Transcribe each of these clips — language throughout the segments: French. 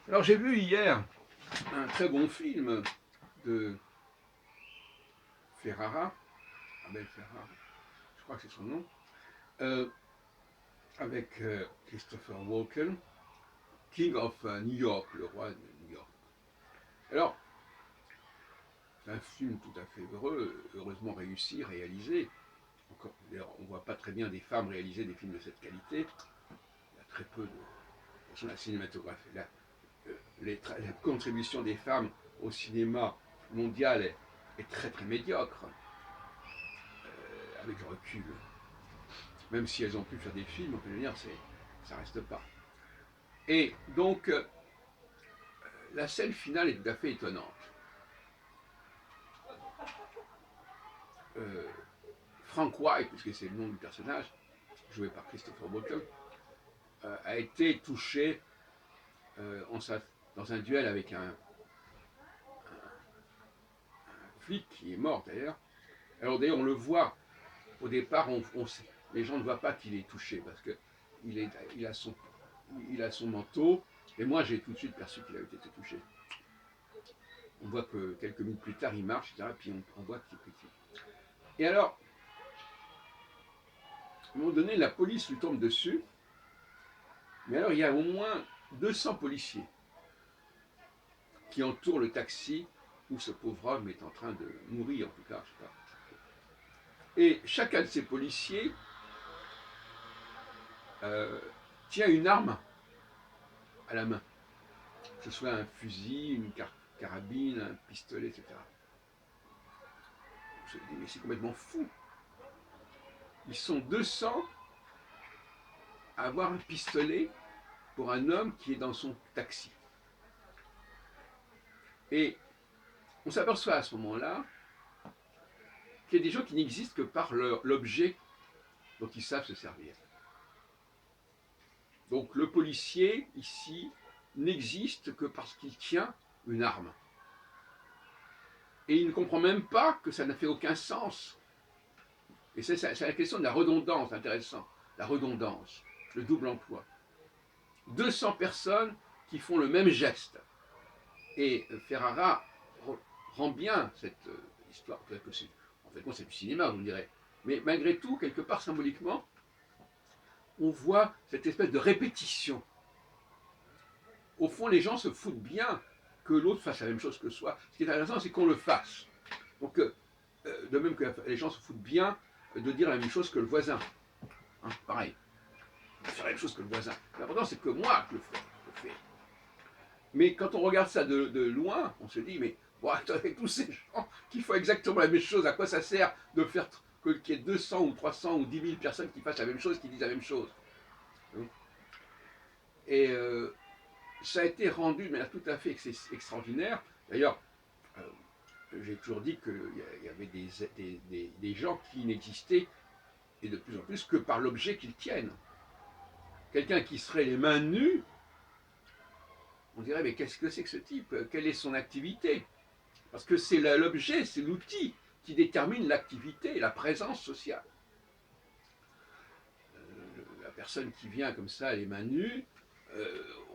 Alors j'ai vu hier un très bon film de Ferrara, Abel Ferrara, je crois que c'est son nom, euh, avec Christopher Walken, King of New York, le roi de New York. Alors, c'est un film tout à fait heureux, heureusement réussi, réalisé. D'ailleurs, on ne voit pas très bien des femmes réaliser des films de cette qualité. Il y a très peu de. De toute façon, la cinématographie, la contribution des femmes au cinéma mondial est très très médiocre, avec le recul. Même si elles ont pu faire des films, on peut dire, ça reste pas. Et donc, la scène finale est tout à fait étonnante. Euh, Frank White, puisque c'est le nom du personnage, joué par Christopher Walken, a été touché dans un duel avec un flic qui est mort d'ailleurs. Alors d'ailleurs, on le voit, au départ, les gens ne voient pas qu'il est touché, parce qu'il a son manteau, et moi j'ai tout de suite perçu qu'il avait été touché. On voit que quelques minutes plus tard, il marche, etc., et puis on voit qu'il est petit. Et alors, à un moment donné, la police lui tombe dessus, mais alors il y a au moins 200 policiers qui entourent le taxi où ce pauvre homme est en train de mourir, en tout cas, je sais pas. Et chacun de ces policiers euh, tient une arme à la main, que ce soit un fusil, une carabine, un pistolet, etc. Je me dis, mais c'est complètement fou. Ils sont 200 à avoir un pistolet pour un homme qui est dans son taxi. Et on s'aperçoit à ce moment-là qu'il y a des gens qui n'existent que par l'objet dont ils savent se servir. Donc le policier, ici, n'existe que parce qu'il tient une arme. Et il ne comprend même pas que ça n'a fait aucun sens. Et c'est la question de la redondance, intéressant. La redondance, le double emploi. 200 personnes qui font le même geste. Et Ferrara rend bien cette histoire. En fait, c'est du cinéma, vous me direz. Mais malgré tout, quelque part symboliquement, on voit cette espèce de répétition. Au fond, les gens se foutent bien que l'autre fasse la même chose que soi. Ce qui est intéressant, c'est qu'on le fasse. Donc, de même que les gens se foutent bien de dire la même chose que le voisin. Hein, pareil. Faire la même chose que le voisin. L'important, c'est que moi, je le fais. Mais quand on regarde ça de loin, on se dit, mais bon, avec tous ces gens qui font exactement la même chose, à quoi ça sert de faire qu'il y ait 200 ou 300 ou 10 000 personnes qui fassent la même chose, qui disent la même chose. Et ça a été rendu de manière tout à fait extraordinaire. D'ailleurs, j'ai toujours dit qu'il y avait des gens qui n'existaient, et de plus en plus, que par l'objet qu'ils tiennent. Quelqu'un qui serait les mains nues, on dirait, mais qu'est-ce que c'est que ce type? Quelle est son activité? Parce que c'est l'objet, c'est l'outil qui détermine l'activité, la présence sociale. La personne qui vient comme ça, les mains nues,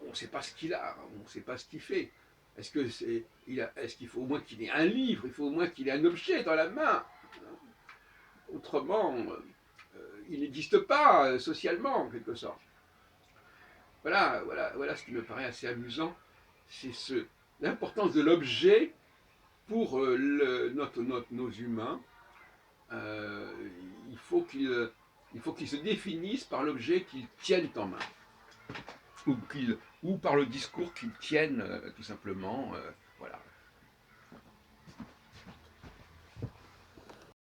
on ne sait pas ce qu'il a, on ne sait pas ce qu'il fait. Est-ce qu'il faut au moins qu'il ait un livre, il faut au moins qu'il ait un objet dans la main? Autrement, il n'existe pas socialement, en quelque sorte. Voilà ce qui me paraît assez amusant, c'est l'importance de l'objet pour nos humains. Euh, il faut qu'ils se définissent par l'objet qu'ils tiennent en main, ou par le discours qu'ils tiennent tout simplement.